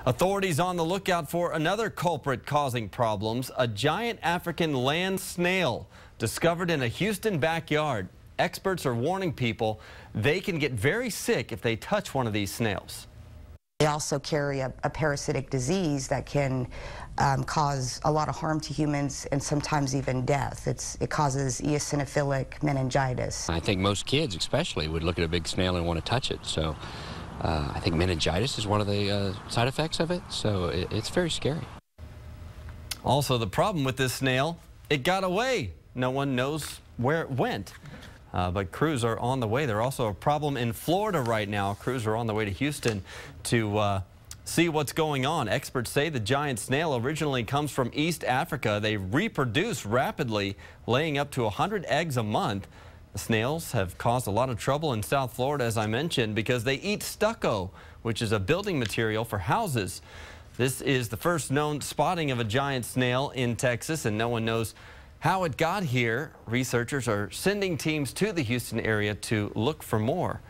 Authorities on the lookout for another culprit causing problems, a giant African land snail discovered in a Houston backyard. Experts are warning people they can get very sick if they touch one of these snails. They also carry a parasitic disease that can cause a lot of harm to humans and sometimes even death. It causes eosinophilic meningitis. I think most kids especially would look at a big snail and want to touch it. So I think meningitis is one of the side effects of it. So it's very scary. Also, the problem with this snail, it got away. No one knows where it went. But crews are on the way. There's also a problem in Florida right now. Crews are on the way to Houston to see what's going on. Experts say the giant snail originally comes from East Africa. They reproduce rapidly, laying up to 100 eggs a month. The snails have caused a lot of trouble in South Florida, as I mentioned, because they eat stucco, which is a building material for houses. This is the first known spotting of a giant snail in Texas, and no one knows how it got here. Researchers are sending teams to the Houston area to look for more.